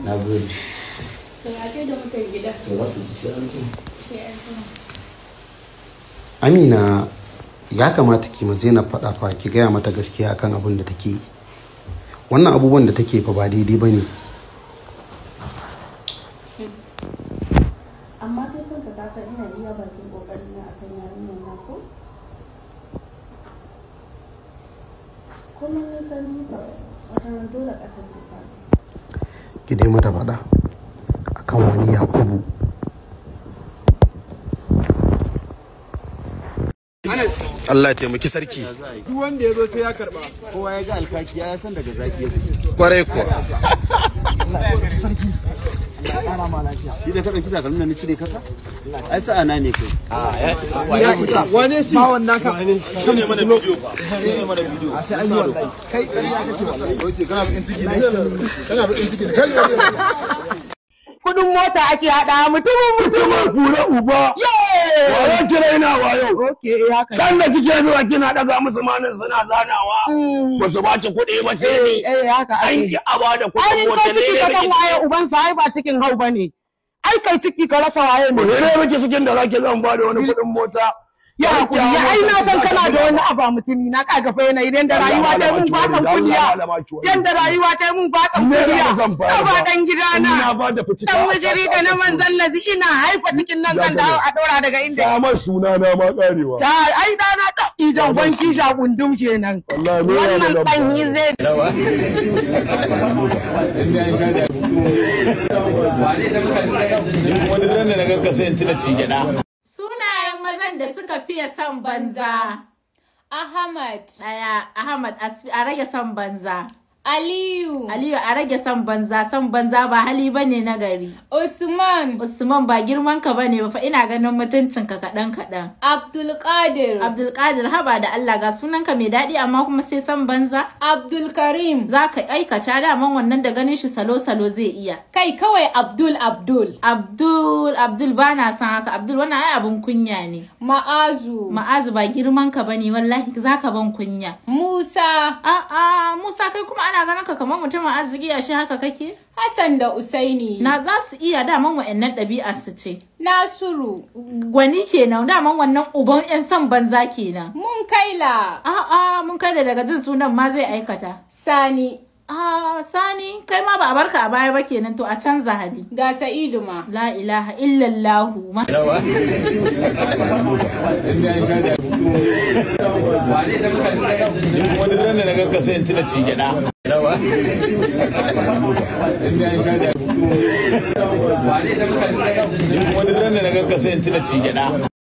Na gode. To ya kai da mutan gida. To za su ji sai an ji. Sai an ji. Amina ya kamata ki ma Zainab faɗa fa ki gaya mata gaskiya akan abin da take yi. Wannan abubuwan da take fa ba daidai bane. Amma kai kanka ka san ina iya bakin kokarin na akan yarinyar nan ko? Kullum nisan jifa wata dole kasar jifa. Ki dai mata faɗa akan wani Yakubu. Allah ya taimaki sarki. Duk wanda ya zo sai ya karba. Kowa ya ga alkaki ya san daga zaki yake. Kwarai kuwa. Sarki. Ana ma lafiya. Shi da ka dauki takalmin nan cire kasa? Ai sa'a na ne kai. Ya isa. Wane shi? Ba wannan ka. Shi ne mana bidiyo fa. Shi ne mana bidiyo. Sai an yi wallahi. Kai ƙarya kake wallahi. Oke kana bakin ciki ne. Kana bakin ciki ne. Kudin mota ake hada mutumin fura uba. Wayo kira ina wayo. Okay, haka. San da kike zuwa kina daga musu manin suna zanawa. Ba su ba ki kuɗi ba sai ni. Haka ake. An ki aba da kuɗin mota Ai, kai ciki ka san waye uban sa ai ba cikin hau bane. Ai kai ciki ka rasa waye ne. ne miki cikin da zaki zan ba da wani kuɗin mota. Ya hakuri, ya ai na san kana da wani aba mutumi na kaga fa yana idan da rayuwa ta mun fatan kuliya. Yanda rayuwa ta mun fatan kuliya. Ka ba dan gidana. Dan mujiri da na manzon lazi ina haifa cikin nan zan dawo a dora daga inda. Samar suna na ma karewa. Ai dana ta idan banki sha gundum kenan. Wannan dan yi zai Wani ran da na ganka sai in tuna ci gyada. Sunayen mazan da suka fiye son banza. Ahmad. Ahmad a rage son banza. Aliyu a rage son banza ba hali bane na gari. Usman ba girman ka bane ba fa ina ganin mutuncin ka kadan. Abdulkadir haba da Allah ga sunan ka mai dadi amma kuma sai son banza. Abdulkarim zaka aikata daman wannan da ganin shi salo zai iya. Kai kawai Abdul bana son haka. Abdul wannan ai abun kunya ne. Ma'azu ba girman ka bane wallahi zaka ban kunya. Musa Musa kai kuma ana ganin ka kamar mutumin arziki a shi haka kake? Hassan da Usaini. Na za su iya daman wa'annan ɗabi'ar su ce. Nasiru. Gwani kenan daman wannan uban 'yan son banza kenan. Mun kaila daga jin sunan ma zai aikata. Sani. Sani kai ma ba a barka a baya ba kenan to a canza hali. Ga Sa'idu ma. La ilaha illallahu ma. Wani ran da na ganka sai in tuna ci gyada. Wani ran da na ganka sai in tuna ci gyada.